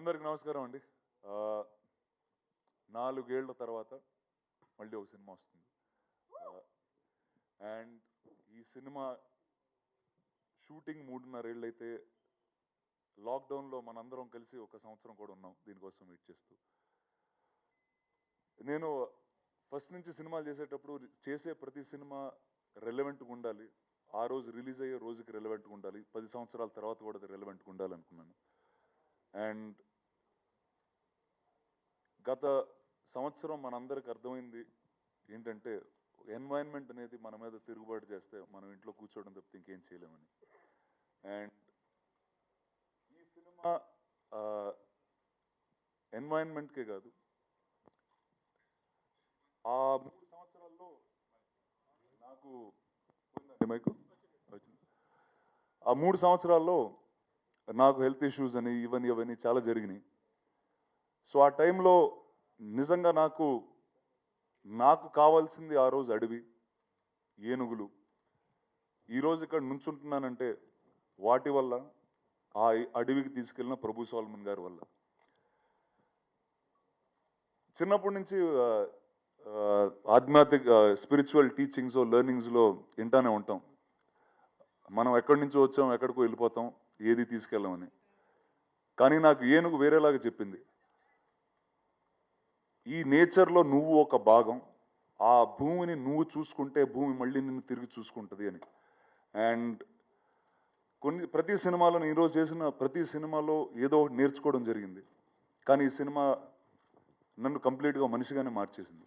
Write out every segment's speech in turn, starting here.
అందరికి నమస్కారం అండి. 4 ఏళ్ల తర్వాత మళ్ళీ ఒక సినిమా వస్తుంది. అండ్ ఈ సినిమా షూటింగ్ 3.5 ఏళ్ళు అయితే లాక్డౌన్లో మనందరం కలిసి ఒక సంవత్సరం కూడా ఉన్నాం దీనికోసం వెయిట్ చేస్తూ. నేను ఫస్ట్ నుంచి సినిమాలు చేసేటప్పుడు చేసే ప్రతి సినిమా రెలవెంట్గా ఉండాలి, ఆ రోజు రిలీజ్ అయ్యే రోజుకి రెలవెంట్గా ఉండాలి, 10 సంవత్సరాల తర్వాత కూడా అది రెలవెంట్గా ఉండాలనుకున్నాను. అండ్ గత సంవత్సరం మనందరికి అర్థమైంది ఏంటంటే, ఎన్వైరన్మెంట్ అనేది మన మీద తిరుగుబాటు చేస్తే మనం ఇంట్లో కూర్చోవడం తప్పితే ఇంకేం చేయలేమని. అండ్ ఈ సినిమా ఎన్వైరన్మెంట్కే కాదు, ఆ 3 సంవత్సరాల్లో నాకు వచ్చింది. ఆ 3 సంవత్సరాల్లో నాకు హెల్త్ ఇష్యూస్ అని ఇవన్నీ చాలా జరిగినాయి. సో ఆ టైంలో నిజంగా నాకు కావాల్సింది ఆ రోజు అడవి, ఏనుగులు. ఈరోజు ఇక్కడ నుంచుంటున్నానంటే వాటి వల్ల, ఆ అడవికి తీసుకెళ్ళిన ప్రభు సోల్మన్ గారి వల్ల. చిన్నప్పటి నుంచి ఆధ్యాత్మిక స్పిరిచువల్ టీచింగ్స్ లెర్నింగ్స్లో వింటానే ఉంటాం, మనం ఎక్కడి నుంచో వచ్చాం ఎక్కడికో వెళ్ళిపోతాం, ఏది తీసుకెళ్ళామని. కానీ నాకు ఏనుగు వేరేలాగా చెప్పింది, ఈ నేచర్లో నువ్వు ఒక భాగం, ఆ భూమిని నువ్వు చూసుకుంటే భూమి మళ్ళీ నిన్ను తిరిగి చూసుకుంటుంది అని. అండ్ ప్రతి సినిమాలో ఈరోజు చేసిన ప్రతి సినిమాలో ఏదో ఒకటి నేర్చుకోవడం జరిగింది. కానీ ఈ సినిమా నన్ను కంప్లీట్గా మనిషిగానే మార్చేసింది.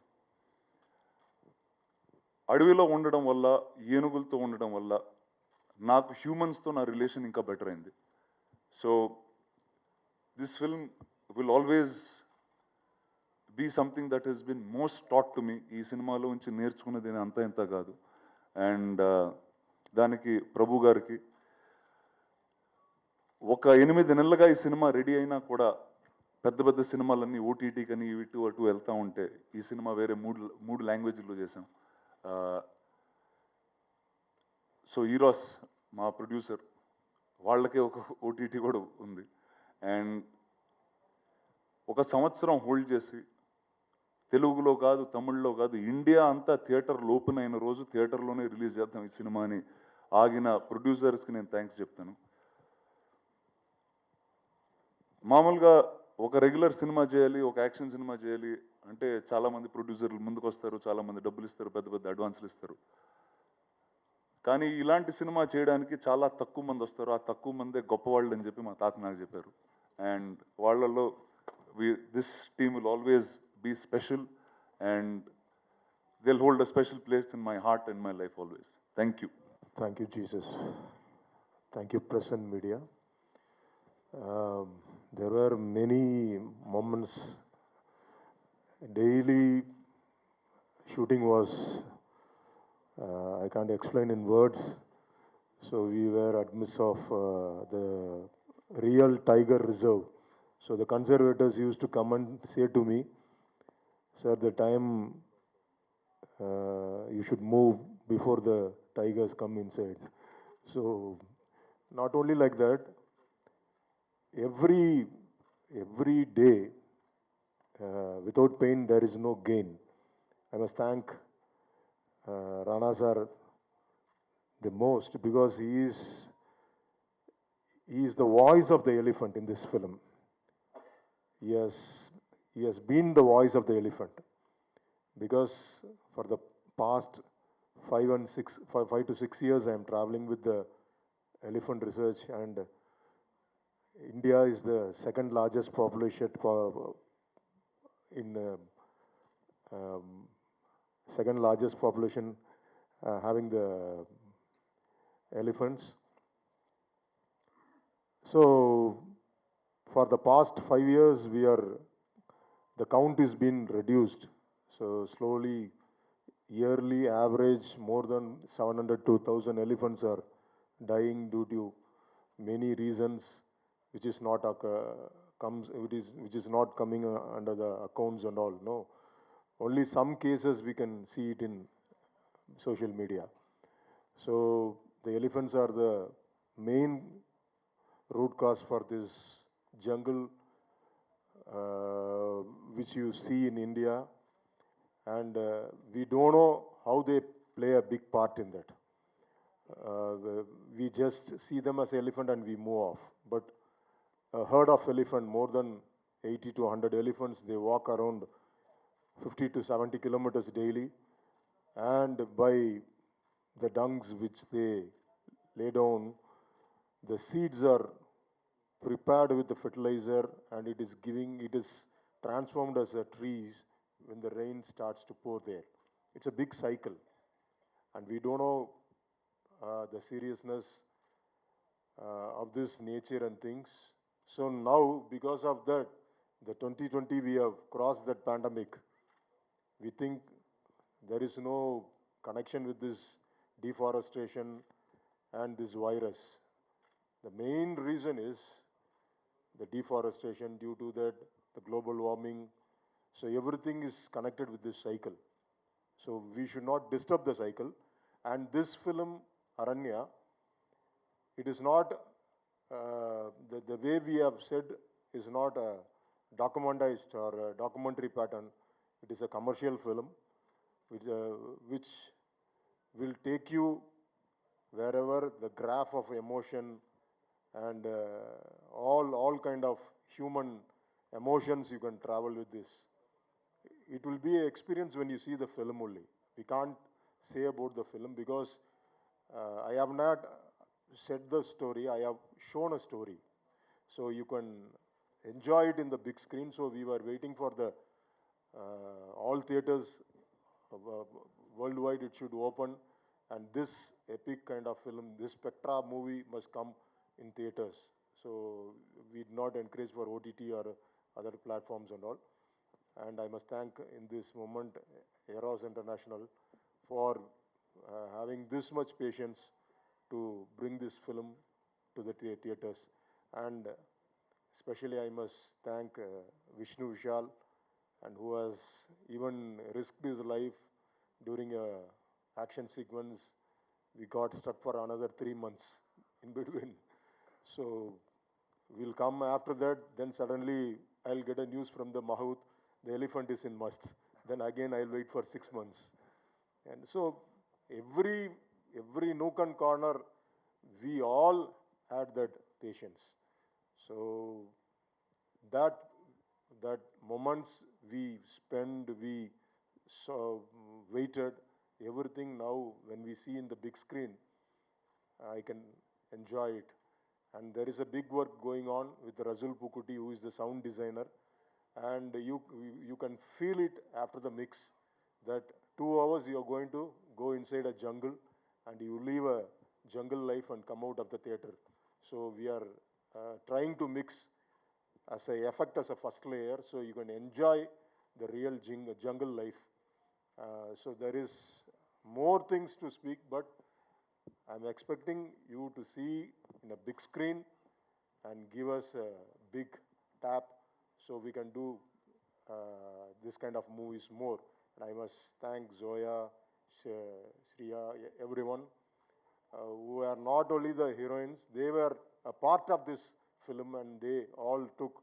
అడవిలో ఉండడం వల్ల, ఏనుగులతో ఉండడం వల్ల నాకు హ్యూమన్స్తో నా రిలేషన్ ఇంకా బెటర్ అయింది. So this film will always be something that has been most taught to me. ఈ సినిమాలో నుంచి నేర్చుకున్నది అంత ఇంత కాదు. అండ్ దానికి ప్రభు గారికి ఒక 8 నెలలుగా ఈ సినిమా రెడీ అయినా కూడా పెద్ద పెద్ద సినిమాలన్నీ ఓటీటీ కానీ ఇటు అటు వెళ్తూ ఉంటే, ఈ సినిమా వేరే మూడు లాంగ్వేజ్లో చేసాం. సో ఈరోస్ మా ప్రొడ్యూసర్, వాళ్ళకే ఒక ఓటీటీ కూడా ఉంది. అండ్ ఒక సంవత్సరం హోల్డ్ చేసి తెలుగులో కాదు, తమిళ్లో కాదు, ఇండియా అంతా థియేటర్లు ఓపెన్ అయిన రోజు థియేటర్లోనే రిలీజ్ చేద్దాం ఈ సినిమాని ఆగిన ప్రొడ్యూసర్స్కి నేను థ్యాంక్స్ చెప్తాను. మామూలుగా ఒక రెగ్యులర్ సినిమా చేయాలి, ఒక యాక్షన్ సినిమా చేయాలి అంటే చాలామంది ప్రొడ్యూసర్లు ముందుకు వస్తారు, చాలామంది డబ్బులు ఇస్తారు, పెద్ద పెద్ద అడ్వాన్సులు ఇస్తారు. కానీ ఇలాంటి సినిమా చేయడానికి చాలా తక్కువ మంది వస్తారు, ఆ తక్కువ మందే గొప్పవాళ్ళు అని చెప్పి మా తాత నాకు చెప్పారు. అండ్ వాళ్ళల్లో this team will always be special, and they'll hold a special place in my heart and my life always. Thank you. Thank you, Jesus. Thank you, press and media. There were many moments. Daily shooting was, I can't explain in words. So we were at midst of the real tiger reserve. So the conservators used to come and say to me, sir, the time you should move before the tigers come inside. So not only like that, every day without pain there is no gain. I must thank Rana sir the most, because he is the voice of the elephant in this film. He has been the voice of the elephant, because for the past 5 to 6 years I am traveling with the elephant research, and India is the second largest population second largest population having the elephants. So for the past 5 years the count is been reduced. So slowly, yearly average more than 700 to 1,000 elephants are dying due to many reasons, which is not coming under the accounts and all. No, only some cases we can see it in social media. So the elephants are the main root cause for this jungle which you see in India, and we don't know how they play a big part in that. We just see them as elephant and we move off. But a herd of elephant, more than 80 to 100 elephants, they walk around 50 to 70 kilometers daily, and by the dungs which they lay down, the seeds are prepared with the fertilizer, and it is transformed as a trees when the rain starts to pour there. It's a big cycle, and we don't know the seriousness of this nature and things. So now, because of that, the 2020 we have crossed that pandemic. We think there is no connection with this deforestation and this virus. The main reason is the deforestation, due to that, the global warming. So everything is connected with this cycle. So we should not disturb the cycle. And this film, Aranya, it is not, the way we have said is not a documentized or a documentary pattern. It is a commercial film which will take you wherever the graph of emotion and all kind of human emotions you can travel with this. It will be an experience when you see the film only. We can't say about the film because I have not said the story, I have shown a story. So you can enjoy it in the big screen. So we were waiting for the all theaters worldwide, it should open, and this epic kind of film, this Spectra movie must come in theaters. So we did not encourage for OTT or other platforms and all. And I must thank in this moment Eros International for having this much patience to bring this film to the theaters. And especially I must thank Vishnu Vishal, and who has even risked his life during a action sequence. We got stuck for another 3 months in between. So we'll come after that. Then suddenly I'll get a news from the Mahout, the elephant is in Mast. Then again I'll wait for 6 months. And so every nook and corner, we all had that patience. So that moments we spend, we saw, waited, everything now when we see in the big screen, I can enjoy it. And there is a big work going on with Razul Pukuti, who is the sound designer. And you can feel it after the mix, that 2 hours you are going to go inside a jungle and you live a jungle life and come out of the theater. So we are trying to mix as a effect as a first layer, so you can enjoy the real jungle life. So there is more things to speak, but I'm expecting you to see in a big screen and give us a big tap so we can do this kind of movies more. And I must thank Zoya, Shriya, everyone who are not only the heroines, they were a part of this film, and they all took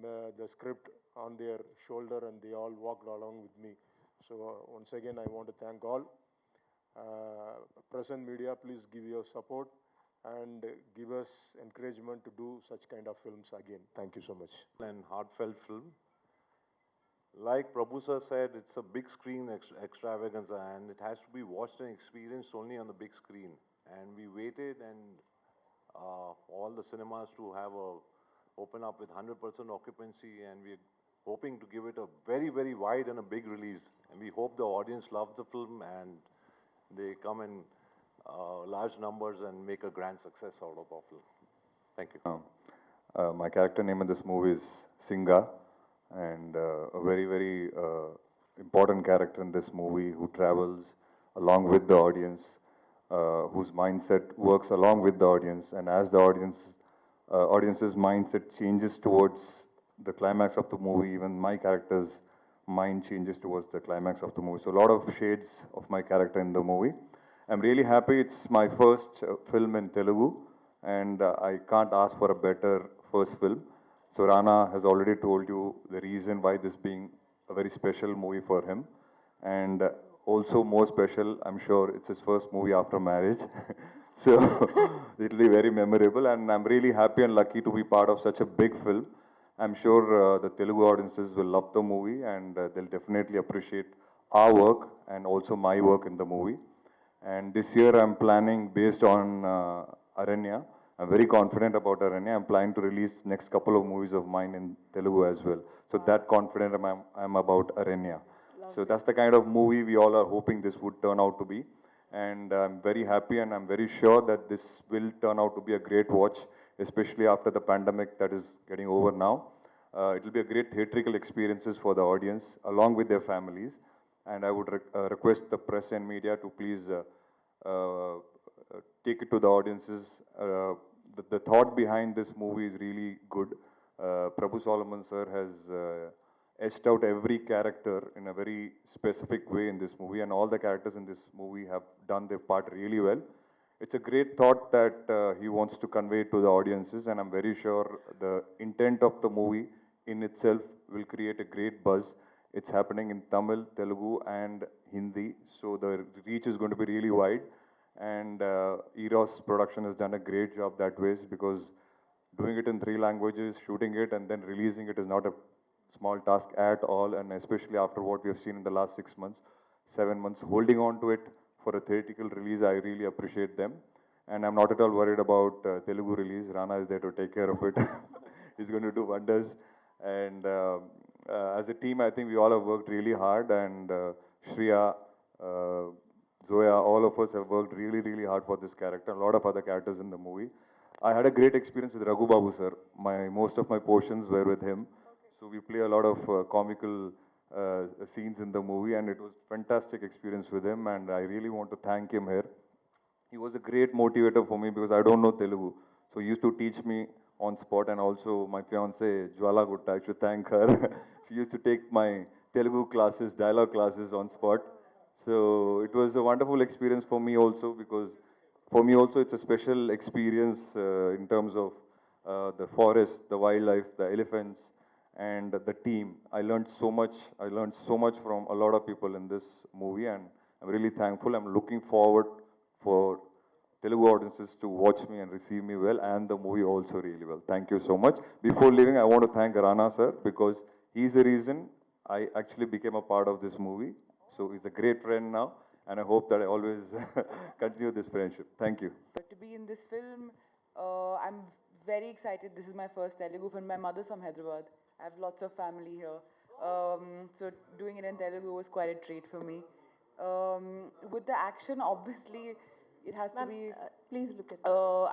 the script on their shoulder and they all walked along with me. So once again, I want to thank all. Press and media, please give your support and give us encouragement to do such kind of films again. Thank you so much. And heartfelt film. Like Prabhu sir said, it's a big screen extravaganza, and it has to be watched and experienced only on the big screen. And we waited, and all the cinemas to have open up with 100% occupancy, and we're hoping to give it a very, very wide and a big release. And we hope the audience loves the film and they come in large numbers and make a grand success out of our film. Thank you. My character name in this movie is Singa, and a very, very important character in this movie who travels along with the audience, whose mindset works along with the audience, and as the audience's mindset changes towards the climax of the movie, even my character's mind changes towards the climax of the movie. So a lot of shades of my character in the movie. I'm really happy. It's my first film in Telugu, and I can't ask for a better first film. So Rana has already told you the reason why this being a very special movie for him. And also more special, I'm sure it's his first movie after marriage. So it'll be very memorable, and I'm really happy and lucky to be part of such a big film. I'm sure the Telugu audiences will love the movie, and they'll definitely appreciate our work and also my work in the movie. And this year I'm planning based on Aranya. I'm very confident about Aranya. I'm planning to release next couple of movies of mine in Telugu as well. So that confident I'm about Aranya. So that's the kind of movie we all are hoping this would turn out to be. And I'm very happy and I'm very sure that this will turn out to be a great watch, especially after the pandemic that is getting over now. It will be a great theatrical experiences for the audience along with their families. And I would request the press and media to please take it to the audiences. The thought behind this movie is really good. Prabhu Solomon sir has etched out every character in a very specific way in this movie, and all the characters in this movie have done their part really well. It's a great thought that he wants to convey to the audiences, and I'm very sure the intent of the movie in itself will create a great buzz. It's happening in Tamil, Telugu, and Hindi, so the reach is going to be really wide. And Eros production has done a great job that way because doing it in 3 languages, shooting it, and then releasing it is not a small task at all. And especially after what we have seen in the last 6 months, 7 months, holding on to it for a theatrical release, I really appreciate them. And I'm not at all worried about Telugu release. Rana is there to take care of it. He's going to do wonders. And as a team, I think we all have worked really hard. And Shreya, Zoya, all of us have worked really, really hard for this character. A lot of other characters in the movie. I had a great experience with Raghu Babu sir. Most of my portions were with him. So we play a lot of comical scenes in the movie, and it was fantastic experience with him. And I really want to thank him here. He was a great motivator for me because I don't know Telugu. So he used to teach me on spot, and also my fiance Jwala Gutta, I should thank her. She used to take my Telugu classes, dialogue classes on spot. So it was a wonderful experience for me also because for me also it's a special experience in terms of the forest, the wildlife, the elephants, and the team. I learned so much. I learned so much from a lot of people in this movie, and I'm really thankful. I'm looking forward for Telugu audiences to watch me and receive me well, and the movie also really well. Thank you so much. Before leaving, I want to thank Rana sir because he's the reason I actually became a part of this movie. So he's a great friend now, and I hope that I always continue this friendship. Thank you. To be in this film, I'm very excited. This is my first Telugu film. My mother's from Hyderabad. I have lots of family here. So doing it in Telugu was quite a treat for me. With the action, obviously, it has to be. Please look at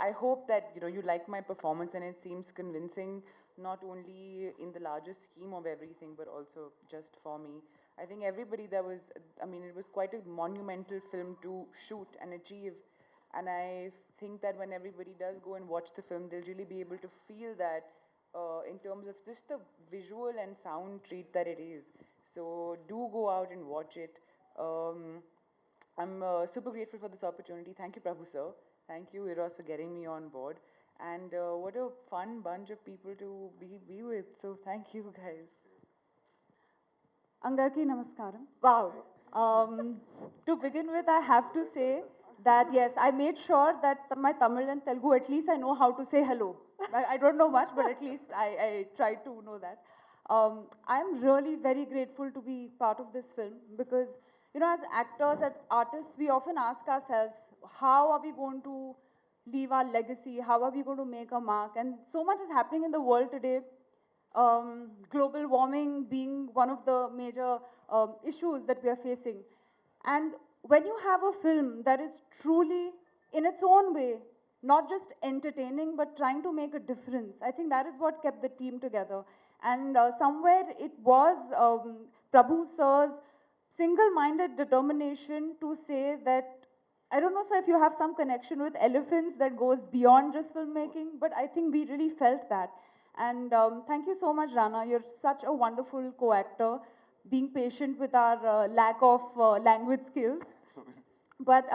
I hope that you like my performance and it seems convincing, not only in the larger scheme of everything, but also just for me. I think everybody that was, I mean, it was quite a monumental film to shoot and achieve. And I think that when everybody does go and watch the film, they'll really be able to feel that in terms of just the visual and sound treat that it is. So do go out and watch it. I'm super grateful for this opportunity. Thank you, Prabhu sir. Thank you, Eros, for getting me on board. And what a fun bunch of people to be with. So thank you, guys. Angarki Namaskaram. Wow. To begin with, I have to say that yes, I made sure that my Tamil and Telugu, at least I know how to say hello. I don't know much, but at least I tried to know that. I'm really very grateful to be part of this film because, as actors and artists, we often ask ourselves, how are we going to leave our legacy? How are we going to make a mark? And so much is happening in the world today. Global warming being one of the major issues that we are facing. And when you have a film that is truly, in its own way, not just entertaining, but trying to make a difference, I think that is what kept the team together. And somewhere it was Prabhu sir's single-minded determination to say that, I don't know, sir, if you have some connection with elephants that goes beyond just filmmaking, but I think we really felt that. And thank you so much, Rana. You're such a wonderful co-actor, being patient with our lack of language skills. But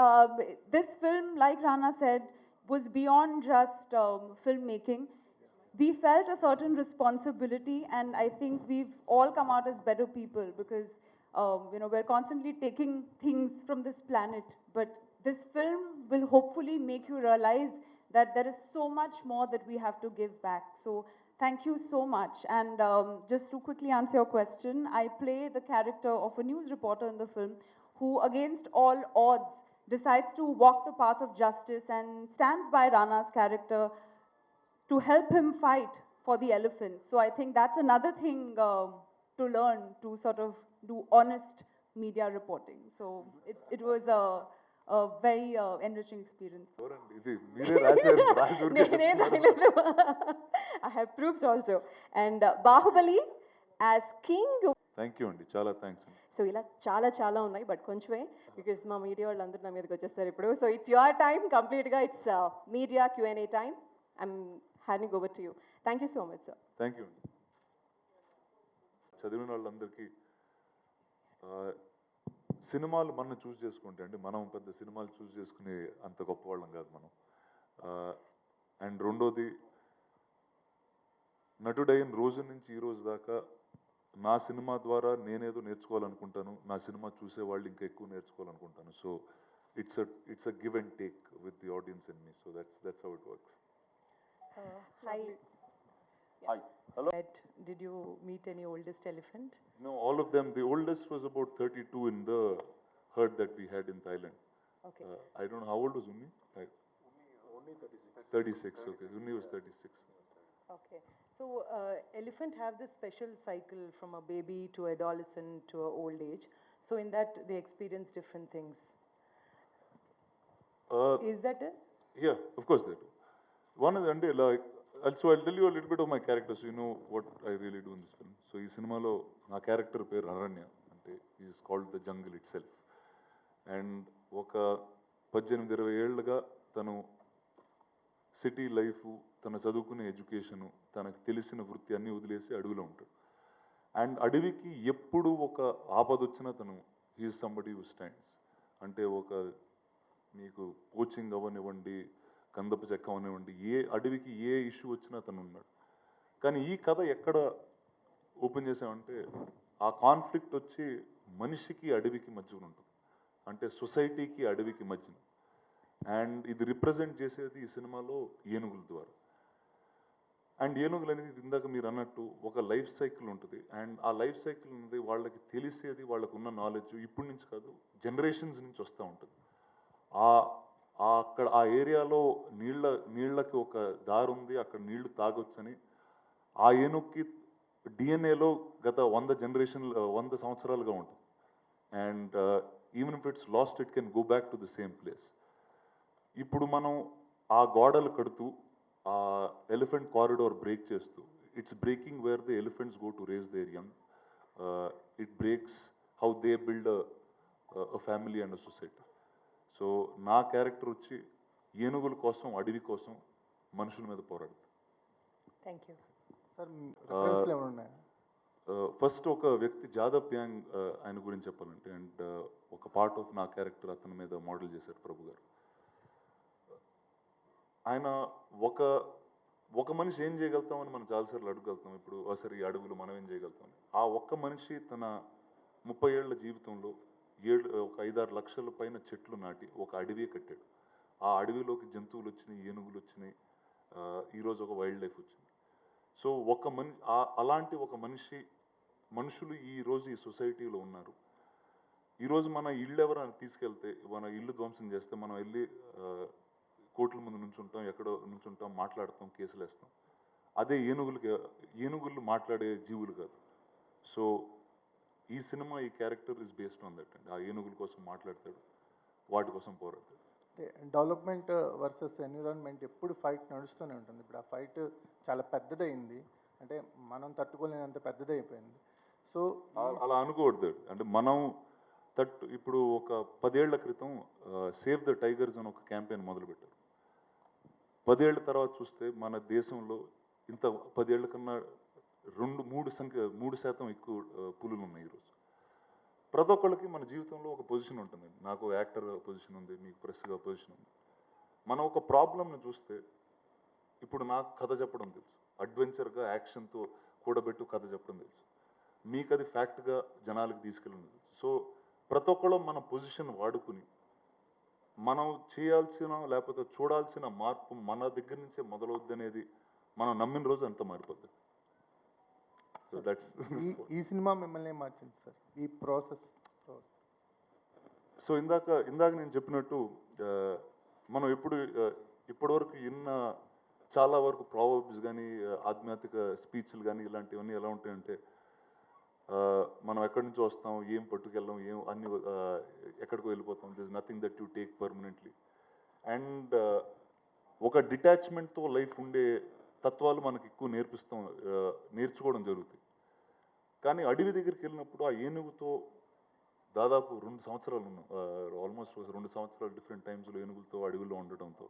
this film, like Rana said, was beyond just filmmaking. we felt a certain responsibility, and I think we've all come out as better people because we're constantly taking things from this planet. But this film will hopefully make you realize that there is so much more that we have to give back. So thank you so much. And just to quickly answer your question, I play the character of a news reporter in the film who, against all odds, decides to walk the path of justice and stands by Rana's character to help him fight for the elephants. So I think that's another thing to learn, to sort of do honest media reporting. So it was a very enriching experience. ఎవరండి ఇది మీరే రాశారు రాసి ఊరికే చెప్తున్నారు. I have proofs also. And Bahubali as king. Thank you అండి, చాలా thanks అండి. సో ఇలా చాలా ఉన్నాయి బట్ కొంచెమే బికాజ్ మా మీడియా వాళ్ళందరూ నా మీదకి వచ్చేస్తారు ఇప్పుడు. సో ఇట్స్ యువర్ టైం కంప్లీట్గా, it's media Q&A time. I'm handing over to you. Thank you so much sir. Thank you అండి. చదివిన వాళ్ళందరికీ సినిమాలు మనం చూస్ చేసుకుంటే అండి, మనం పెద్ద సినిమాలు చూస్ చేసుకునే అంత గొప్ప వాళ్ళం కాదు మనం. అండ్ రెండోది, నటుడైన రోజు నుంచి ఈ రోజు దాకా నా సినిమా ద్వారా నేనేదో నేర్చుకోవాలనుకుంటాను, నా సినిమా చూసే వాళ్ళు ఇంకా ఎక్కువ నేర్చుకోవాలనుకుంటాను. So it's a give and take with the audience and me. So that's how it works. Hi. Hi. Hello. Did you meet any oldest elephant? No, all of them. The oldest was about 32 in the herd that we had in Thailand. Okay. I don't know, how old was Unni? Only 36. 36, okay. Unni was 36. Okay. So elephant have this special cycle from a baby to adolescent to a old age. So in that they experience different things. Is that it? Yeah, of course they do. One is, and like, also I'll tell you a little bit of my character so you know what I really do in this film. So ఈ సినిమాలో నా character పేరు అరణ్య, అంటే is called the jungle it self. And ఒక 18-20 ఏళ్ళుగా తను city life, తను చదువుకునే ఎడ్యుకేషను, తనకు తెలిసిన వృత్తి అన్నీ వదిలేసి అడవిలో ఉంటాడు. అండ్ అడవికి ఎప్పుడు ఒక ఆపద వచ్చినా తను హీఈస్ సంబడి హూ స్టాండ్స్. అంటే ఒక మీకు కోచింగ్ అవ్వనివ్వండి, కందపు చెక్క అవనివ్వండి, అడవికి ఏ ఇష్యూ వచ్చినా తను ఉన్నాడు. కానీ ఈ కథ ఎక్కడ ఓపెన్ చేసామంటే, ఆ కాన్ఫ్లిక్ట్ వచ్చి మనిషికి అడవికి మధ్యన ఉంటుంది, అంటే సొసైటీకి అడవికి మధ్యన. అండ్ ఇది రిప్రజెంట్ చేసేది ఈ సినిమాలో ఏనుగుల ద్వారా. అండ్ ఏనుగులు అనేది ఇందాక మీరు అన్నట్టు ఒక లైఫ్ సైకిల్ ఉంటుంది. అండ్ ఆ లైఫ్ సైకిల్ అనేది వాళ్ళకి తెలిసేది, వాళ్ళకు ఉన్న నాలెడ్జ్ ఇప్పటి నుంచి కాదు, జనరేషన్స్ నుంచి వస్తూ ఉంటుంది. అక్కడ ఆ ఏరియాలో నీళ్ళకి ఒక దారి ఉంది, అక్కడ నీళ్లు తాగొచ్చని ఆ ఏనుగుకి డిఎన్ఏలో గత 100 సంవత్సరాలుగా ఉంటుంది. And even if it's lost it can go back to the same place. ఇప్పుడు మనం ఆ గోడలు కడుతూ ఆ ఎలిఫెంట్ కారిడోర్ బ్రేక్ చేస్తూ, it's breaking where the elephants go to raise their young. It breaks how they build a family and a society. So నా character వచ్చి ఏనుగుల కోసం, అడవి కోసం మనుషుల మీద పోరాడుతుంది. Thank you sir. ఫస్ట్ ఒక వ్యక్తి జాదవ్ ప్యాంగ్, ఆయన గురించి చెప్పాలంటే, అండ్ ఒక పార్ట్ ఆఫ్ నా క్యారెక్టర్ అతని మీద మోడల్ చేశారు ప్రభు గారు. ఆయన ఒక మనిషి ఏం చేయగలుగుతామని మనం చాలాసార్లు అడుగుగలుగుతాం. ఇప్పుడు సరే ఈ అడవులు మనం ఏం చేయగలుగుతాం. ఆ ఒక్క మనిషి తన 30 ఏళ్ల జీవితంలో ఒక 5-6 లక్షల పైన చెట్లు నాటి ఒక అడవి కట్టాడు. ఆ అడవిలోకి జంతువులు వచ్చినాయి, ఏనుగులు వచ్చినాయి, ఈరోజు ఒక వైల్డ్ లైఫ్ వచ్చింది. సో అలాంటి ఒక మనుషులు ఈరోజు ఈ సొసైటీలో ఉన్నారు. ఈరోజు మన ఇల్లు ఎవరైనా తీసుకెళ్తే, మన ఇల్లు ధ్వంసం చేస్తే మనం వెళ్ళి కోర్టుల ముందు నుంచుంటాం, ఎక్కడో నుంచుంటాం, మాట్లాడతాం, కేసులు వేస్తాం. అదే ఏనుగులు మాట్లాడే జీవులు కాదు. సో ఈ సినిమా, ఈ character is based on that అండి. ఆ ఏనుగుల కోసం మాట్లాడతాడు, వాటి కోసం పోరాడతాడు. డెవలప్మెంట్ వర్సెస్ ఎన్విరాన్మెంట్ ఎప్పుడు ఫైట్ నడుస్తూనే ఉంటుంది. ఇప్పుడు ఆ ఫైట్ చాలా పెద్దదైంది, అంటే మనం తట్టుకోలేనంత పెద్దదైపోయింది. సో అలా అనుకోవద్దు. అంటే మనం ఇప్పుడు ఒక 10 ఏళ్ల క్రితం సేవ్ ద టైగర్స్ అని ఒక క్యాంపెయిన్ మొదలుపెట్టారు. 10 ఏళ్ల తర్వాత చూస్తే మన దేశంలో ఇంత 10 ఏళ్ల కన్నా 3% ఎక్కువ పులులు ఉన్నాయి ఈరోజు. ప్రతి ఒక్కళ్ళకి మన జీవితంలో ఒక పొజిషన్ ఉంటుంది. నాకు యాక్టర్ పొజిషన్ ఉంది, మీకు ప్రెస్గా పొజిషన్ ఉంది. మనం ఒక ప్రాబ్లంను చూస్తే, ఇప్పుడు నాకు కథ చెప్పడం తెలుసు, అడ్వెంచర్గా యాక్షన్తో కూడబెట్టు కథ చెప్పడం తెలుసు. మీకు అది ఫ్యాక్ట్గా జనాలకు తీసుకెళ్ళడం తెలుసు. సో ప్రతి ఒక్కళ్ళు మన పొజిషన్ వాడుకుని మనం చేయాల్సిన లేకపోతే చూడాల్సిన మార్పు మన దగ్గర నుంచే మొదలవుద్ది అనేది మనం నమ్మిన రోజు అంత మారిపోద్ది. సో దట్స్ ఈ సినిమా మిమ్మల్ని ఏం మార్చింది సార్ ఈ ప్రాసెస్? సో ఇందాక నేను చెప్పినట్టు మనం ఇప్పటివరకు చాలా వరకు ప్రావర్బ్స్ కానీ ఆధ్యాత్మిక స్పీచ్లు కానీ ఇలాంటివన్నీ ఎలా ఉంటాయంటే మనం ఎక్కడి నుంచి వస్తాం, ఏం పట్టుకెళ్ళాం, అన్ని ఎక్కడికో వెళ్ళిపోతాం, this nothing that you take permanently. And ఒక డిటాచ్మెంట్తో లైఫ్ ఉండే తత్వాలు మనకి ఎక్కువ నేర్చుకోవడం జరుగుతుంది. కానీ అడవి దగ్గరికి వెళ్ళినప్పుడు ఆ ఏనుగుతో దాదాపు 2 సంవత్సరాలు ఉన్నాం, ఆల్మోస్ట్ 2 సంవత్సరాలు డిఫరెంట్ టైమ్స్లో ఏనుగులతో అడవిలో ఉండటంతో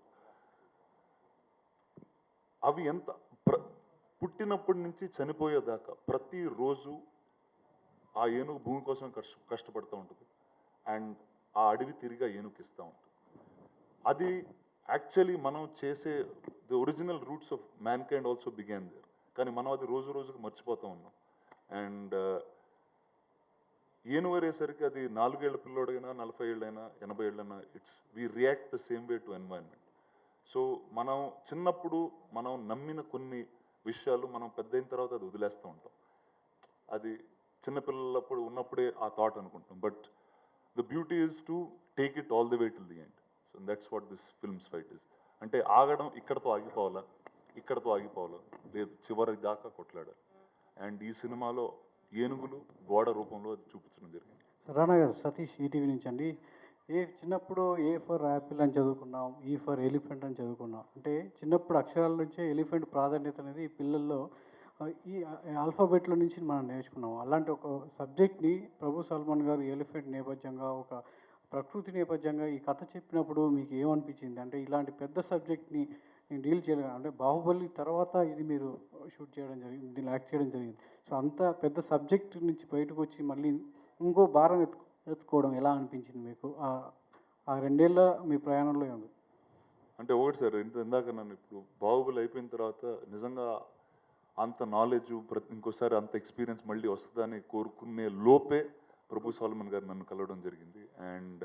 అవి పుట్టినప్పటి నుంచి చనిపోయేదాకా ప్రతిరోజు ఆ ఏనుగు భూమి కోసం కష్టపడుతూ ఉంటుంది. అండ్ ఆ అడవి తిరిగి ఆ ఏనుగుకి ఇస్తూ ఉంటుంది. అది యాక్చువల్లీ మనం చేసే the original roots of mankind also began there. కానీ మనం అది రోజుకి మర్చిపోతూ ఉన్నాం. అండ్ ఏనుగరేసరికి అది 4 ఏళ్ల పిల్లోడైనా 40 ఏళ్ళైనా 80 ఏళ్ళైనా we react the same way to environment. So మనం చిన్నప్పుడు మనం నమ్మిన కొన్ని విషయాలు మనం పెద్ద అయిన తర్వాత అది వదిలేస్తూ ఉంటాం. అది చిన్నపిల్లలప్పుడు ఉన్నప్పుడే ఆ థాట్ అనుకుంటాం. But the beauty is to take it all the way till the end. So that's what this films fight is. అంటే ఆగడం ఇక్కడతో ఆగిపోవాలా లేదు, చివరి దాకా కొట్లాడాలి. అండ్ ఈ సినిమాలో ఏనుగులు గోడ రూపంలో అది చూపించడం జరిగింది. రానా గారు, సతీష్, ఈటీవీ నుంచి అండి. చిన్నప్పుడు ఏ ఫర్ యాపిల్ అని చదువుకున్నాం, ఈ ఫర్ ఎలిఫెంట్ అని చదువుకున్నాం. అంటే చిన్నప్పుడు అక్షరాల నుంచే ఎలిఫెంట్ ప్రాధాన్యత అనేది పిల్లల్లో ఈ ఆల్ఫాబెట్ల నుంచి మనం నేర్చుకున్నాం. అలాంటి ఒక సబ్జెక్ట్ని ప్రభు సల్మాన్ గారు ఎలిఫెంట్ నేపథ్యంగా, ఒక ప్రకృతి నేపథ్యంగా ఈ కథ చెప్పినప్పుడు మీకు ఏమనిపించింది? అంటే ఇలాంటి పెద్ద సబ్జెక్ట్ని నేను డీల్ చేయగలను. అంటే బాహుబలి తర్వాత ఇది మీరు షూట్ చేయడం జరిగింది, దీన్ని యాక్ట్ చేయడం జరిగింది. సో అంత పెద్ద సబ్జెక్ట్ నుంచి బయటకు వచ్చి మళ్ళీ ఇంకో భారం ఎత్తుకోవడం ఎలా అనిపించింది మీకు? ఆ 2 ఏళ్ళ మీ ప్రయాణంలో ఏమి? అంటే ఒకటి సార్, ఇందాక నన్ను ఇప్పుడు బాహుబలి అయిపోయిన తర్వాత నిజంగా అంత నాలెడ్జ్ ఇంకోసారి అంత ఎక్స్పీరియన్స్ మళ్ళీ వస్తుందని కోరుకునే లోపే ప్రభు సల్మాన్ గారు నన్ను కలవడం జరిగింది. అండ్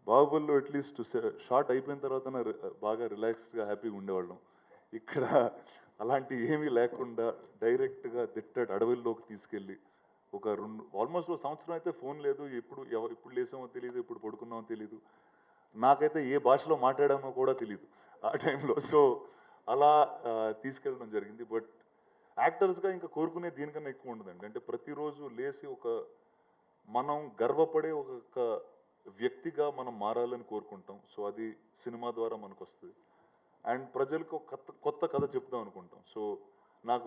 బాహుబలిలో అట్లీస్ట్ షార్ట్ అయిపోయిన తర్వాత బాగా రిలాక్స్డ్గా హ్యాపీగా ఉండేవాళ్ళం. ఇక్కడ అలాంటి ఏమీ లేకుండా డైరెక్ట్గా అడవుల్లోకి తీసుకెళ్ళి ఒక ఆల్మోస్ట్ 1 సంవత్సరం అయితే ఫోన్ లేదు, ఎప్పుడు లేసామో తెలియదు, ఎప్పుడు పడుకున్నామో తెలియదు, నాకైతే ఏ భాషలో మాట్లాడామో కూడా తెలియదు ఆ టైంలో. సో అలా తీసుకెళ్ళడం జరిగింది. బట్ యాక్టర్స్గా ఇంకా కోరుకునే దీనికన్నా ఎక్కువ ఉండదండి. అంటే ప్రతిరోజు లేచి మనం గర్వపడే ఒక వ్యక్తిగా మనం మారాలని కోరుకుంటాం. సో అది సినిమా ద్వారా మనకు వస్తుంది. అండ్ ప్రజలకు కొత్త కథ చెప్దాం అనుకుంటాం. సో నాకు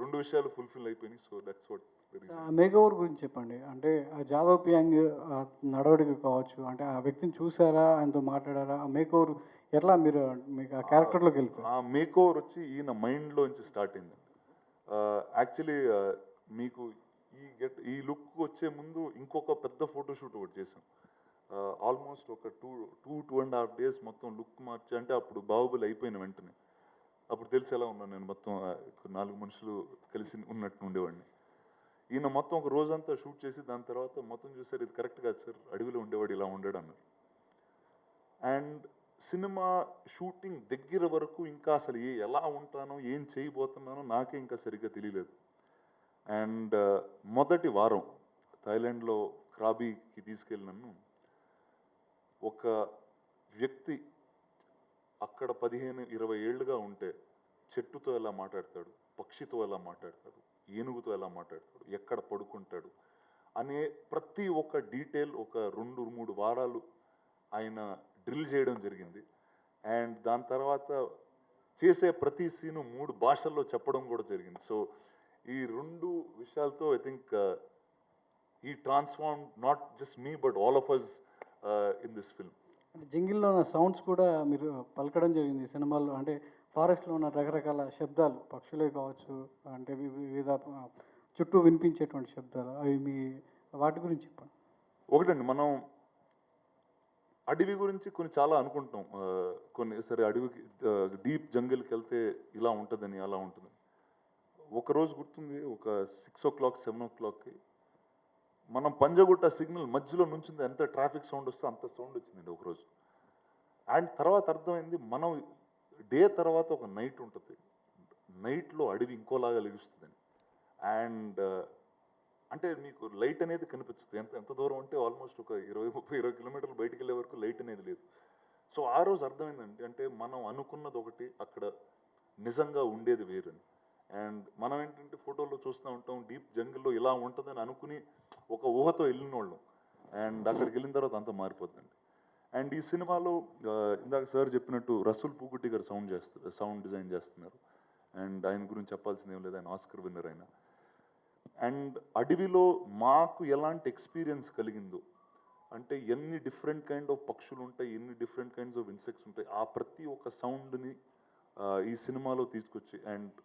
రెండు విషయాలు ఫుల్ఫిల్ అయిపోయినాయి. So that's what. Make over గురించి చెప్పండి. అంటే ఆ జాదవ్ పియాంగ్ నడవడిక కావచ్చు, అంటే ఆ వ్యక్తిని చూసారా, ఆయనతో మాట్లాడారా? ఆ మేక్ ఓవర్ ఎట్లా మీకు ఆ క్యారెక్టర్లోకి వెళ్ళిపోయారు? ఆ మేక్ ఓవర్ వచ్చి ఈయన మైండ్లోంచి స్టార్ట్ అయింది. యాక్చువల్లీ మీకు ఈ లుక్ వచ్చే ముందు ఇంకొక పెద్ద ఫోటోషూట్ ఒకటి చేసాం. ఆల్మోస్ట్ ఒక 2.5 days మొత్తం లుక్ మార్చి, అంటే అప్పుడు బాహుబలి అయిపోయిన వెంటనే, అప్పుడు తెలిసి ఎలా ఉన్నాను నేను, మొత్తం 4 మనుషులు కలిసి ఉన్నట్టు ఉండేవాడిని. ఈయన మొత్తం ఒక రోజంతా షూట్ చేసి దాని తర్వాత మొత్తం చూసారు, ఇది కరెక్ట్ కాదు సార్, అడవిలో ఉండేవాడు ఇలా ఉండడు అన్నారు. అండ్ సినిమా షూటింగ్ దగ్గర వరకు ఇంకా అసలు ఎలా ఉంటానో ఏం చేయబోతున్నానో నాకే ఇంకా సరిగ్గా తెలియలేదు. అండ్ మొదటి వారం థాయిలాండ్లో క్రాబీకి తీసుకెళ్ళినాను. ఒక వ్యక్తి అక్కడ 15-20 ఏళ్ళుగా ఉంటే చెట్టుతో ఎలా మాట్లాడతాడు, పక్షితో ఎలా మాట్లాడతాడు, ఏనుగుతో ఎలా మాట్లాడతాడు, ఎక్కడ పడుకుంటాడు అనే ప్రతి ఒక్క డీటెయిల్ ఒక 2-3 వారాలు ఆయన డ్రిల్ చేయడం జరిగింది. అండ్ దాని తర్వాత చేసే ప్రతి సీను 3 భాషల్లో చెప్పడం కూడా జరిగింది. సో ఈ 2 విషయాలతో ఐ థింక్ ఈ transform not just me but all of us in this film. అంటే జంగిల్లో ఉన్న సౌండ్స్ కూడా మీరు పలకడం జరిగింది సినిమాల్లో. అంటే ఫారెస్ట్లో ఉన్న రకరకాల శబ్దాలు, పక్షులే కావచ్చు, అంటే వివిధ చుట్టూ వినిపించేటువంటి శబ్దాలు, అవి వాటి గురించి చెప్పండి. ఒకటండి, మనం అడవి గురించి కొన్ని చాలా అనుకుంటాం. కొన్ని సరే అడవికి డీప్ జంగిల్కి వెళ్తే ఇలా ఉంటుందని అలా ఉంటుంది. ఒకరోజు గుర్తుంది, ఒక 6 o'clock 7 o'clockకి మనం పంజగుట్ట సిగ్నల్ మధ్యలో నుంచింది, ఎంత ట్రాఫిక్ సౌండ్ వస్తే అంత సౌండ్ వచ్చిందండి ఒకరోజు. అండ్ తర్వాత అర్థమైంది, మనం డే తర్వాత ఒక నైట్ ఉంటుంది, నైట్లో అడవి ఇంకోలాగా లెగుస్తుందని. అండ్ అంటే మీకు లైట్ అనేది కనిపిస్తుంది, ఎంత ఎంత దూరం అంటే ఆల్మోస్ట్ ఒక 20-30-20 కిలోమీటర్లు బయటికి వెళ్ళే వరకు లైట్ అనేది లేదు. సో ఆ రోజు అర్థమైందండి, అంటే మనం అనుకున్నది ఒకటి, అక్కడ నిజంగా ఉండేది వేరని. అండ్ మనం ఏంటంటే ఫోటోలో చూస్తూ ఉంటాం, డీప్ జంగిల్లో ఇలా ఉంటుందని అనుకుని ఒక ఊహతో వెళ్ళిన వాళ్ళం. అండ్ అక్కడికి వెళ్ళిన తర్వాత అంతా మారిపోతుందండి. అండ్ ఈ సినిమాలో ఇందాక సార్ చెప్పినట్టు రసూల్ పూకుట్టి గారు సౌండ్ డిజైన్ చేస్తున్నారు. అండ్ ఆయన గురించి చెప్పాల్సింది ఏం లేదు, ఆయన ఆస్కర్ విన్నర్ అయినా. అండ్ అడవిలో మాకు ఎలాంటి ఎక్స్పీరియన్స్ కలిగిందో, అంటే ఎన్ని డిఫరెంట్ కైండ్ ఆఫ్ పక్షులు ఉంటాయి, ఎన్ని డిఫరెంట్ కైండ్స్ ఆఫ్ ఇన్సెక్ట్స్ ఉంటాయి, ఆ ప్రతి ఒక్క సౌండ్ని ఈ సినిమాలో తీసుకొచ్చి, అండ్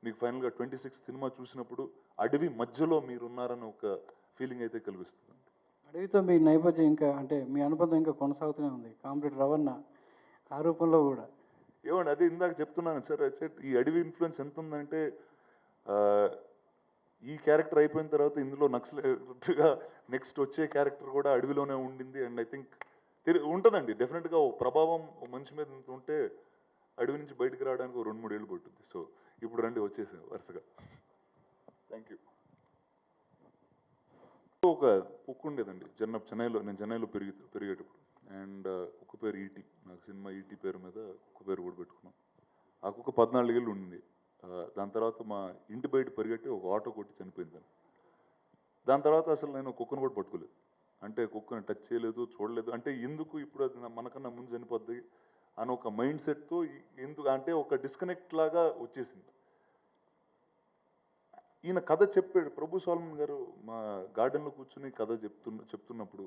మీకు ఫైనల్గా 26 సినిమా చూసినప్పుడు అడవి మధ్యలో మీరున్నారని ఒక ఫీలింగ్ అయితే కలిగిస్తుంది. అడవితో మీ నేపథ్యం ఇంకా అంటే మీ అనుబంధం ఇంకా కొనసాగుతూనే ఉంది, కామ్రేడ్ రవణ ఆ రూపంలో కూడా. ఏమండి, అదే ఇందాక చెప్తున్నాను సార్, ఈ అడవి ఇన్ఫ్లుయెన్స్ ఎంత ఉందంటే, ఈ క్యారెక్టర్ అయిపోయిన తర్వాత ఇందులో నక్సలైట్గా నెక్స్ట్ వచ్చే క్యారెక్టర్ కూడా అడవిలోనే ఉండింది. అండ్ ఐ థింక్ ఉంటుందండి డెఫినెట్గా. ఓ ప్రభావం మనిషి మీద ఉంటే అడవి నుంచి బయటకు రావడానికి 2-3 ఏళ్ళు పట్టుద్ది. సో ఇప్పుడు రండి, వచ్చేసాం వరుసగా. Thank you. ఒక కుక్క ఉండేదండి చెన్నైలో, నేను చెన్నైలో పెరిగేటప్పుడు. అండ్ కుక్క పేరు ఈటీ, నాకు సినిమా ఈటీ పేరు మీద కుక్క పేరు కూడా పెట్టుకున్నాం. ఆ కుక్క 14 ఏళ్ళు ఉండింది. దాని తర్వాత మా ఇంటి బయట పరిగెట్టి ఒక ఆటో కొట్టి చనిపోయింది. దాని తర్వాత అసలు నేను కుక్కను కూడా పట్టుకోలేదు, అంటే కుక్కను టచ్ చేయలేదు, చూడలేదు. అంటే ఎందుకు ఇప్పుడు అది మనకన్నా ముందు చనిపోద్ది అని ఒక మైండ్ సెట్తో, ఎందుకు అంటే ఒక డిస్కనెక్ట్ లాగా వచ్చేసింది. ఈయన కథ చెప్పాడు, ప్రభు సోలమన్ గారు మా గార్డెన్లో కూర్చుని కథ చెప్తున్నప్పుడు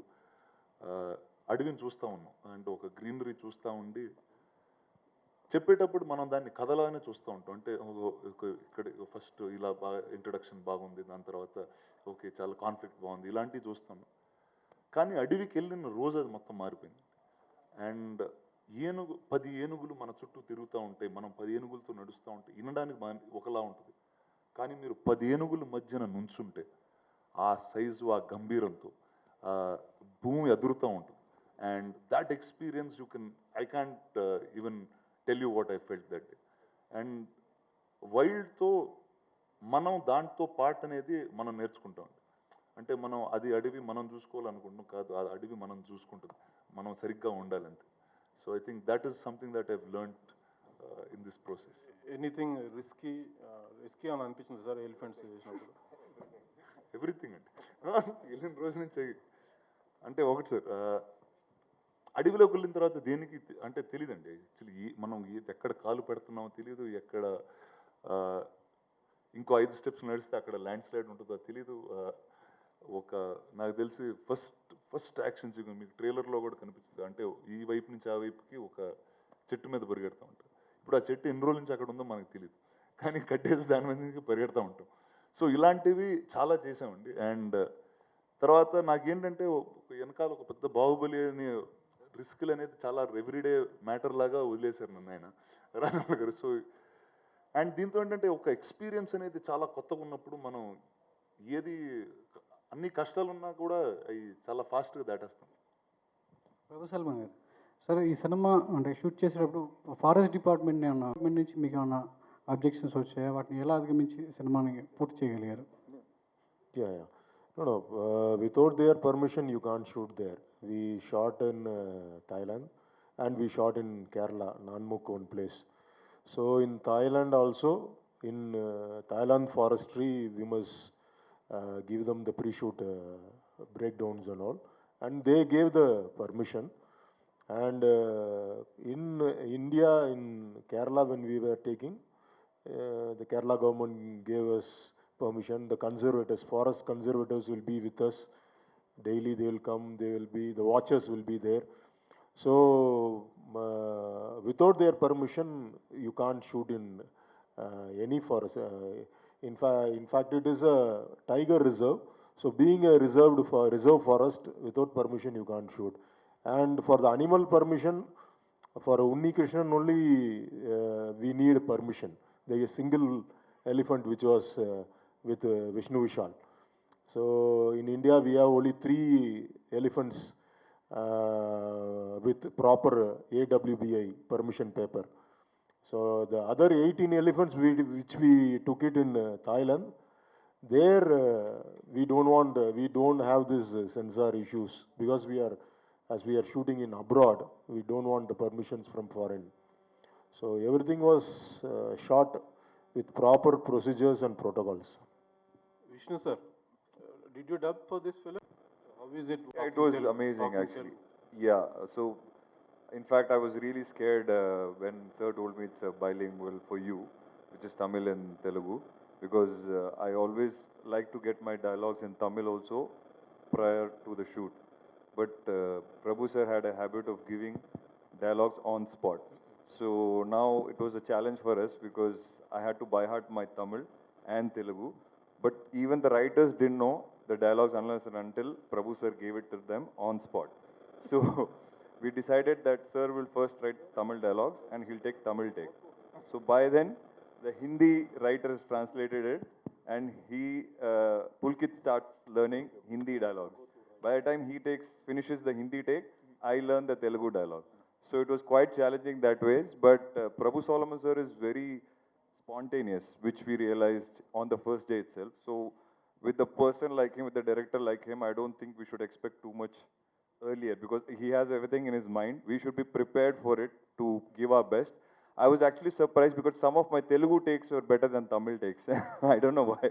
అడవిని చూస్తూ ఉన్నాం, అంటే ఒక గ్రీనరీ చూస్తూ ఉండి చెప్పేటప్పుడు మనం దాన్ని కథలానే చూస్తూ ఉంటాం. అంటే ఇక్కడ ఫస్ట్ ఇలా బాగా ఇంట్రడక్షన్ బాగుంది, దాని తర్వాత ఓకే చాలా కాన్ఫ్లిక్ట్ బాగుంది, ఇలాంటివి చూస్తాను. కానీ అడవికి వెళ్ళిన రోజు అది మొత్తం మారిపోయింది. అండ్ 10 ఏనుగులు మన చుట్టూ తిరుగుతూ ఉంటాయి, మనం 10 ఏనుగులతో నడుస్తూ ఉంటే వినడానికి ఒకలా ఉంటుంది. కానీ మీరు 10 ఏనుగుల మధ్యన నుంచుంటే ఆ సైజు, ఆ గంభీరంతో భూమి అదురుతూ ఉంటుంది. And that experience I can't even tell you what I felt that day. And వైల్డ్తో మనం దాంతో పార్ట్ అనేది మనం నేర్చుకుంటాం. అంటే మనం అది అడవి మనం చూసుకోవాలనుకుంటున్నాం కాదు, అది అడవి మనం చూసుకుంటుంది, మనం సరిగ్గా ఉండాలంతే. So I think that is something that I've learned in this process. Anything risky అని అనిపించింది సార్ ఎలిఫెంట్స్ చేసినప్పుడు? ఎవ్రీథింగ్ అండి. వెళ్ళిన రోజు నుంచి అంటే ఒకటి సార్, అడవిలోకి వెళ్ళిన తర్వాత దేనికి అంటే తెలియదండి యాక్చువల్లీ. మనం ఎక్కడ కాలు పెడుతున్నామో తెలియదు, ఎక్కడ ఇంకో 5 స్టెప్స్ నడిస్తే అక్కడ ల్యాండ్ స్లైడ్ ఉంటుందో తెలియదు. నాకు తెలిసి ఫస్ట్ యాక్షన్ సీక్వెన్స్ మీకు ట్రైలర్లో కూడా కనిపిస్తుంది, అంటే ఈ వైపు నుంచి ఆ వైపుకి ఒక చెట్టు మీద పరిగెడతా ఉంటాం. ఇప్పుడు ఆ చెట్టు ఎన్ని రోజుల నుంచి అక్కడ ఉందో మనకు తెలియదు, కానీ కట్టేసి దాని మీద నుంచి పరిగెడతా ఉంటాం. సో ఇలాంటివి చాలా చేసామండి. అండ్ తర్వాత నాకేంటంటే వెనకాల ఒక పెద్ద బాహుబలి అని రిస్క్లు అనేది చాలా ఎవ్రీడే మ్యాటర్ లాగా వదిలేశారు నన్ను ఆయన రాజమౌళి గారు. సో అండ్ దీంతో ఏంటంటే ఒక ఎక్స్పీరియన్స్ అనేది చాలా కొత్తగా ఉన్నప్పుడు మనం అన్ని కష్టాలున్నా కూడా అవి చాలా ఫాస్ట్గా దాటేస్తాం. ప్రభు సల్మాన్ గారు, సరే ఈ సినిమా అంటే షూట్ చేసేటప్పుడు ఫారెస్ట్ డిపార్ట్మెంట్ నుంచి మీకు ఏమన్నా అబ్జెక్షన్స్ వచ్చాయా? వాటిని ఎలా అధిగమించి సినిమాని పూర్తి చేయగలిగారు? Yeah. No. Without their permission, you can't shoot there. We shot in Thailand, and we shot in Kerala, Nanmukon place. So in Thailand also, in Thailand forestry, we must give them the pre-shoot breakdowns and all, and they gave the permission. And in India, in Kerala, when we were taking, the Kerala government gave us permission. The conservators, forest conservators will be with us daily. They will come, the watchers will be there. So without their permission, you can't shoot in any forest. In fact, it is a tiger reserve. So being a reserve forest, without permission you can't shoot. And for the animal permission, for Unni Krishnan only we need permission. There is a single elephant which was with Vishnu Vishal. So in India we have only 3 elephants with proper AWBI permission paper. So the other 18 elephants which we took it in Thailand, there we don't have this censor issues because as we are shooting in abroad, we don't want the permissions from foreign. So everything was shot with proper procedures and protocols. Vishnu sir, did you dub for this film? How is it? Yeah, it talking was Telugu- amazing talking actually. Telugu? Yeah, so in fact, I was really scared when sir told me it's a bilingual for you, which is Tamil and Telugu, because I always like to get my dialogues in Tamil also prior to the shoot. But Prabhu sir had a habit of giving dialogues on spot. So now it was a challenge for us because I had to by heart my Tamil and Telugu. But even the writers didn't know the dialogues unless and until Prabhu sir gave it to them on spot. So we decided that sir will first write Tamil dialogues and he'll take Tamil take. So by then, the Hindi writer has translated it and Pulkit starts learning Hindi dialogues. By the time he finishes the Hindi take, I learn the Telugu dialogue. So it was quite challenging that ways, but Prabhu Solomon sir is very spontaneous, which we realized on the first day itself. So with the person like him, with the director like him, I don't think we should expect too much earlier because he has everything in his mind. We should be prepared for it to give our best. I was actually surprised because some of my Telugu takes were better than Tamil takes. I don't know why.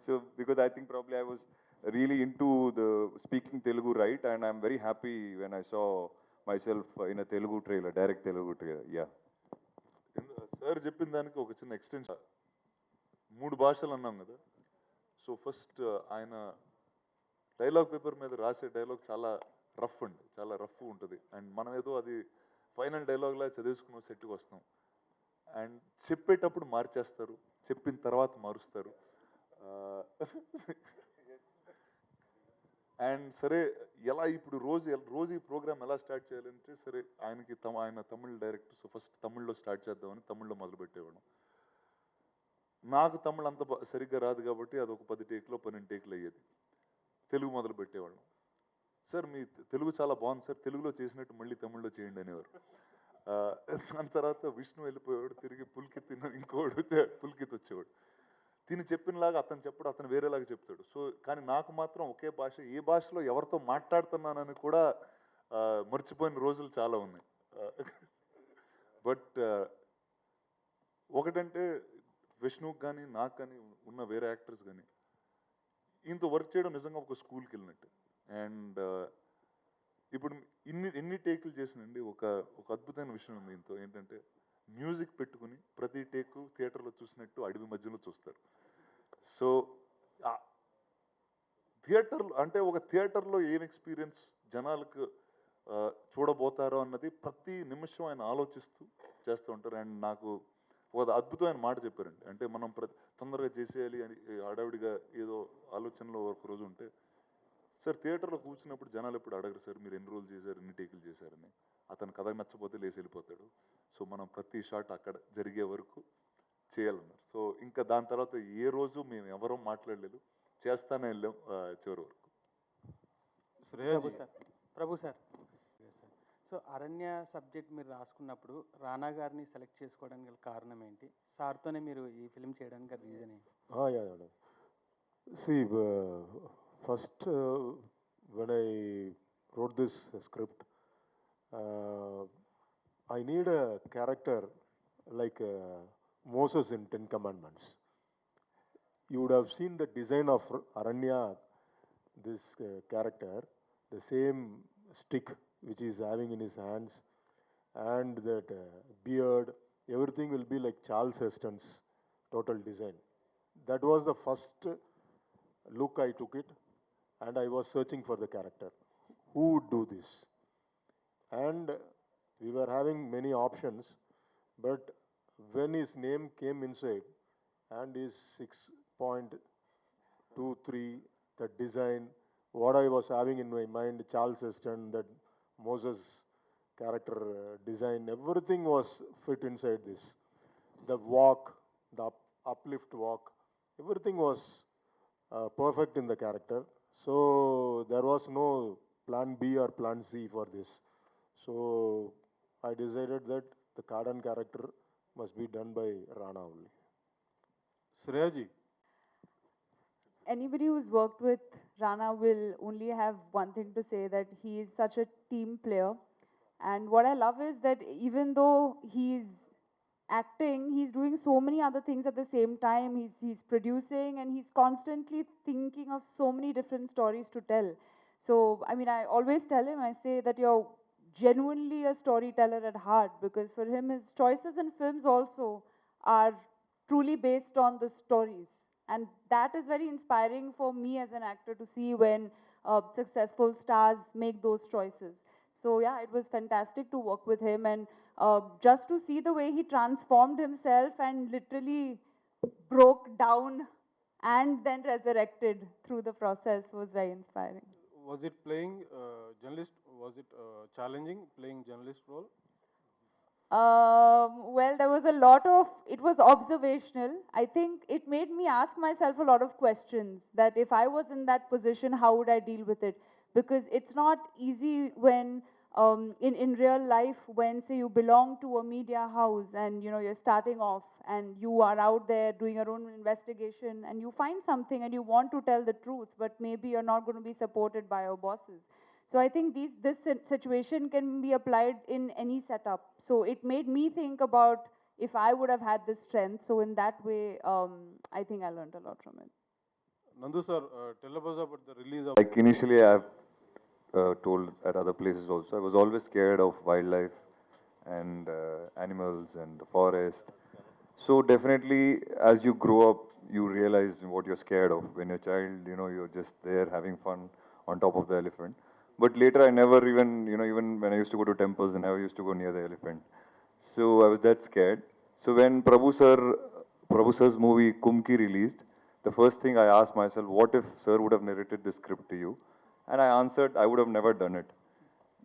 So because I think probably I was really into the speaking Telugu right, and I'm very happy when I saw myself in a Telugu trailer, direct Telugu trailer. Yeah. Sir చెప్పిన దానికి ఒక చిన్న extension 3 భాషలు అన్నాం కదా so first ఆయన dialogue paper మీద రాసే డైలాగ్ చాలా రఫ్ అండి చాలా రఫ్ ఉంటుంది అండ్ మనం ఏదో అది ఫైనల్ డైలాగ్లా చదివేసుకుని సెట్కి వస్తాం అండ్ చెప్పేటప్పుడు మార్చేస్తారు చెప్పిన తర్వాత మారుస్తారు అండ్ సరే ఎలా ఇప్పుడు రోజు ఈ ప్రోగ్రామ్ ఎలా స్టార్ట్ చేయాలంటే సరే ఆయన తమిళ్ డైరెక్టర్ సో ఫస్ట్ తమిళ్లో స్టార్ట్ చేద్దామని తమిళ్లో మొదలుపెట్టేవాడు నాకు తమిళ్ అంత సరిగ్గా రాదు కాబట్టి అది ఒక 10 టేక్లో 12 టేక్లు అయ్యేది తెలుగు మొదలు పెట్టేవాళ్ళం సార్ మీ తెలుగు చాలా బాగుంది సార్ తెలుగులో చేసినట్టు మళ్ళీ తమిళ్లో చేయండి అనేవారు దాని తర్వాత విష్ణు వెళ్ళిపోయేవాడు తిరిగి పుల్కిత్ ఇంకోడు పుల్కిత్ వచ్చేవాడు తిని చెప్పినలాగా అతను చెప్పడు అతను వేరేలాగా చెప్తాడు సో కానీ నాకు మాత్రం ఒకే భాష ఏ భాషలో ఎవరితో మాట్లాడుతున్నానని కూడా మర్చిపోయిన రోజులు చాలా ఉన్నాయి బట్ ఒకటంటే విష్ణుకి కానీ నాకు కానీ ఉన్న వేరే యాక్టర్స్ కానీ ఈయనతో వర్క్ చేయడం నిజంగా ఒక స్కూల్కి వెళ్ళినట్టు అండ్ ఇప్పుడు ఎన్ని టేకులు చేసినండి ఒక అద్భుతమైన విషయం ఉంది ఈయనతో ఏంటంటే మ్యూజిక్ పెట్టుకుని ప్రతి టేకు థియేటర్లో చూసినట్టు అడవి మధ్యలో చూస్తారు సో థియేటర్లో అంటే ఒక థియేటర్లో ఏం ఎక్స్పీరియన్స్ జనాలకు చూడబోతారో అన్నది ప్రతి నిమిషం ఆయన ఆలోచిస్తూ చేస్తూ ఉంటారు అండ్ నాకు ఒక అద్భుతమైన మాట చెప్పారండి అంటే మనం తొందరగా చేసేయాలి అని హడావిడిగా ఏదో ఆలోచనలో ఒక రోజు ఉంటే సార్ థియేటర్లో కూర్చున్నప్పుడు జనాలు ఎప్పుడు అడగరు సార్ మీరు ఎన్ని రోజులు చేశారు ఎన్ని టేకులు చేశారని అతను కథ నచ్చపోతే లేచి వెళ్ళిపోతాడు సో మనం ప్రతి షాట్ అక్కడ జరిగే వరకు చేయాలన్నారు సో ఇంకా దాని తర్వాత ఏ రోజు మేము ఎవరూ మాట్లాడలేదు చేస్తానే వెళ్ళాం చివరి వరకు ప్రభు సార్ సో అరణ్య సబ్జెక్ట్ మీరు రాసుకున్నప్పుడు రానా గారిని సెలెక్ట్ చేసుకోవడానికి గల కారణం ఏంటి సార్తోనే మీరు ఈ ఫిల్మ్ చేయడానికి రీజన్ ఏంటి See, first when I wrote this script, I need a character like Moses in Ten Commandments. You would have seen the design of Aranya, this character, the same stick which he is having in his hands, and that beard, everything will be like Charles Heston's total design. That was the first look I took it, and I was searching for the character. Who would do this? And we were having many options, but when his name came inside, and his 6.23, the design, what I was having in my mind, Charles Heston, that Moses character design, everything was fit inside this. The walk, the uplift walk, everything was perfect in the character. So there was no plan B or plan C for this. So I decided that the Kardan character must be done by Rana only. Shreya ji, Anybody who's worked with Rana will only have one thing to say, that he is such a team player. And what I love is that even though he's acting, he's doing so many other things at the same time. He's producing, and he's constantly thinking of so many different stories to tell. So, I mean, I always tell him, I say that you're genuinely a storyteller at heart, because for him, his choices in films also are truly based on the stories. And that is very inspiring for me as an actor to see when successful stars make those choices. So yeah, it was fantastic to work with him, and just to see the way he transformed himself and literally broke down and then resurrected through the process was very inspiring. was it playing journalist? Was it challenging playing journalist role? Well, there was a lot of, it was observational. I think it made me ask myself a lot of questions, that if I was in that position, how would I deal with it? Because it's not easy when, in real life, when, say, you belong to a media house and, you know, you're starting off and you are out there doing your own investigation and you find something and you want to tell the truth, but maybe you're not going to be supported by your bosses. So I think this situation can be applied in any setup. So it made me think about if I would have had this strength. So in that way, I think I learned a lot from it. Nandu sir, tell us about the release of. Like initially, I've told at other places also, I was always scared of wildlife and animals and the forest. So definitely, as you grow up, you realize what you're scared of. When you're a child, you know, you're just there having fun on top of the elephant. But later, I never even, you know, even when I used to go to temples, I never used to go near the elephant. So I was that scared. So when Prabhu sir's movie Kumki released, the first thing I asked myself, what if sir would have narrated this script to you? And I answered, I would have never done it.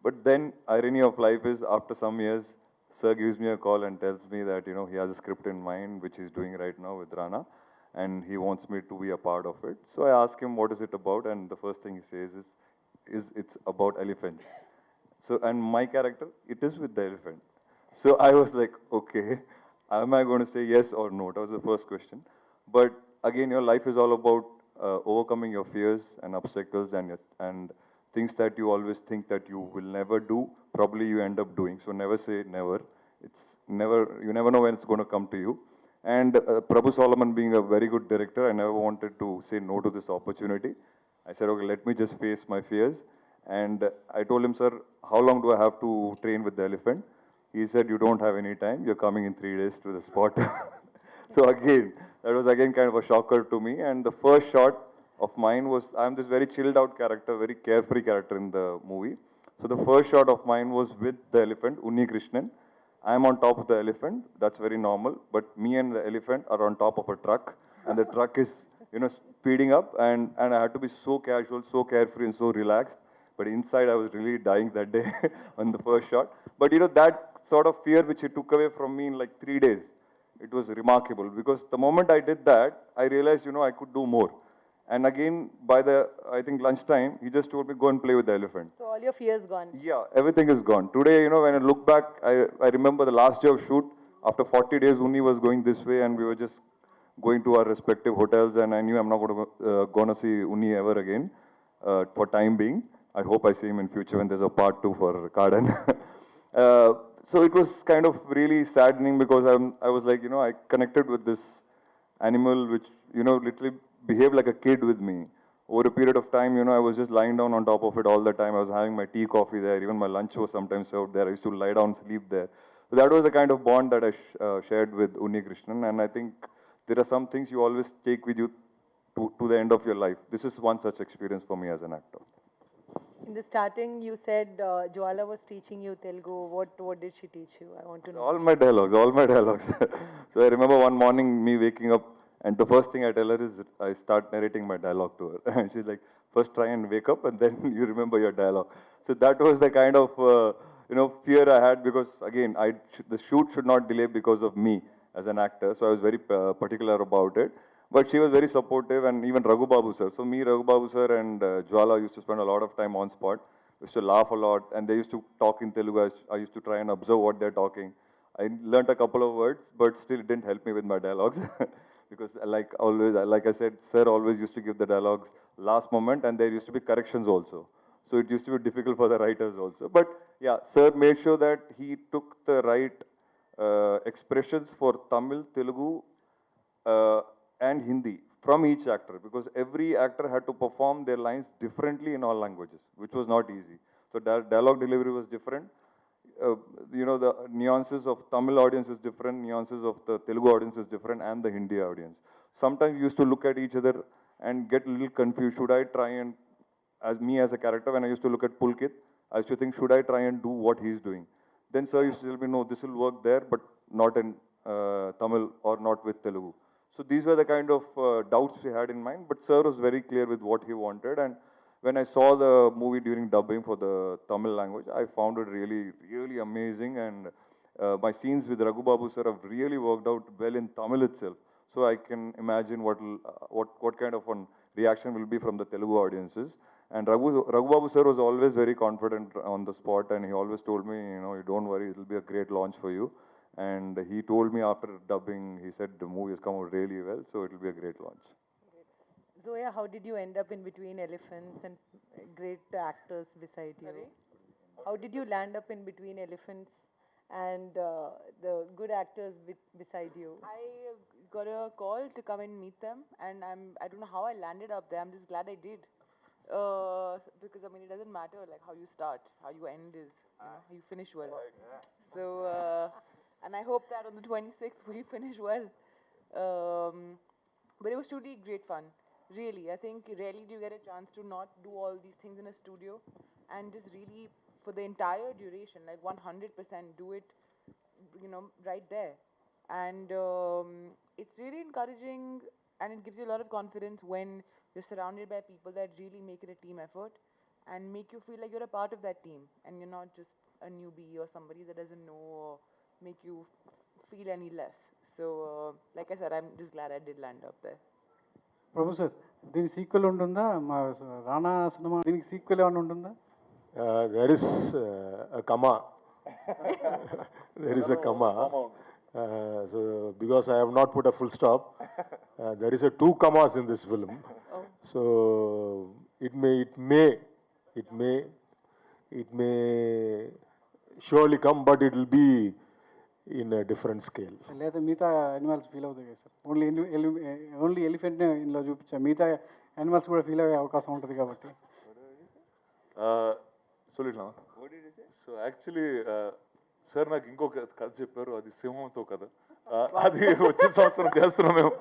But then, irony of life is, after some years, sir gives me a call and tells me that, you know, he has a script in mind, which he's doing right now with Rana, and he wants me to be a part of it. So I ask him, what is it about? And the first thing he says is it's about elephants. So, and my character, it is with the elephant. So I was like, okay, am I going to say yes or no? That was the first question. But again, your life is all about overcoming your fears and obstacles and things that you always think that you will never do, probably you end up doing. So never say never. It's never, you never know when it's going to come to you. And Prabhu Solomon being a very good director, I never wanted to say no to this opportunity. I said, okay, let me just face my fears. And I told him, sir, how long do I have to train with the elephant? He said, you don't have any time. You're coming in 3 days to the spot. So again, that was again kind of a shocker to me. And the first shot of mine was, I'm this very chilled out character, very carefree character in the movie. So the first shot of mine was with the elephant, Unni Krishnan. I'm on top of the elephant. That's very normal. But me and the elephant are on top of a truck. And the truck is, you know, speeding up. And I had to be so casual, so carefree and so relaxed. But inside, I was really dying that day on the first shot. But, you know, that sort of fear which he took away from me in like 3 days, it was remarkable. Because the moment I did that, I realized, you know, I could do more. And again, by the, I think, lunchtime, he just told me, go and play with the elephant. So all your fears gone. Yeah, everything is gone. Today, you know, when I look back, I remember the last day of shoot, after 40 days, Unni was going this way and we were just going to our respective hotels, and I knew I'm not going to see Unni ever again for time being. I hope I see him in future when there's a part 2 for Kardan. So it was kind of really saddening because I was like, you know, I connected with this animal which, you know, literally behaved like a kid with me. Over a period of time, you know, I was just lying down on top of it all the time. I was having my tea, coffee there. Even my lunch was sometimes served there. I used to lie down, sleep there. So that was the kind of bond that I shared with Unni Krishnan. And I think there are some things you always take with you to the end of your life. This is one such experience for me as an actor. In the starting, you said Jwala was teaching you Telugu. What did she teach you? I want to know. All my dialogues. So I remember one morning me waking up, and the first thing I tell her is I start narrating my dialogue to her. And she's like, first try and wake up and then you remember your dialogue. So that was the kind of fear I had, because again the shoot should not delay because of me as an actor. So I was very particular about it. But she was very supportive, and even Raghu Babu sir. So me, Raghu Babu sir, and Jwala used to spend a lot of time on spot. We used to laugh a lot, and they used to talk in Telugu. I used to try and observe what they're talking. I learnt a couple of words, but still it didn't help me with my dialogues. Because like I said, sir always used to give the dialogues last moment, and there used to be corrections also. So it used to be difficult for the writers also. But yeah, sir made sure that he took the right expressions for Tamil, Telugu, and Hindi from each actor, because every actor had to perform their lines differently in all languages, which was not easy. So dialogue delivery was different. The nuances of Tamil audience is different, nuances of the Telugu audience is different, and the Hindi audience. Sometimes we used to look at each other and get a little confused. Should I try and, as a character, when I used to look at Pulkit, I used to think, should I try and do what he's doing? Then sir used to tell me, no, this will work there, but not in Tamil or not with Telugu. So these were the kind of doubts we had in mind, but sir was very clear with what he wanted. And when I saw the movie during dubbing for the Tamil language, I found it really, really amazing. And my scenes with Raghu Babu sir have really worked out well in Tamil itself. So I can imagine what kind of one reaction will be from the Telugu audiences. And Raghu Babu sir was always very confident on the spot, and he always told me, you don't worry, it will be a great launch for you. And he told me after dubbing, he said the movie has come out really well, so it will be a great launch. Zoya, how did you end up in between elephants and great actors beside you? Sorry? How did you land up in between elephants and the good actors beside you? I got a call to come and meet them, and I don't know how I landed up there. I'm just glad I did. Because I mean, it doesn't matter like how you start, how you end is, how you finish well. So, and I hope that on the 26th we finish well. But it was truly great fun. Really, I think rarely do you get a chance to not do all these things in a studio, and just really for the entire duration, like 100% do it, right there. And it's really encouraging, and it gives you a lot of confidence when you're surrounded by people that really make it a team effort and make you feel like you're a part of that team, and you're not just a newbie or somebody that doesn't know or make you feel any less. So, like I said, I'm just glad I did land up there. Professor దీని sequel ఉంటుందా? మా రానా cinema దీనికి sequel ఏమైనా ఉంటుందా? There is a comma. There is a comma. So because I have not put a full stop, there is a 2 commas in this film. So it may surely come, but it will be in a different scale. లేదా మిగతా animals feel అవుతాయి కదా sir? Only elephant ఇందులో చూపించా, మిగతా animals కూడా feel అయ్యే అవకాశం ఉంటుంది కాబట్టి. சொல்லிடலாம். సో యాక్చువల్లీ సార్ నాకు ఇంకొక కథ చెప్పారు, అది సింహంతో కథ. అది వచ్చే సంవత్సరం చేస్తున్నాం మేము.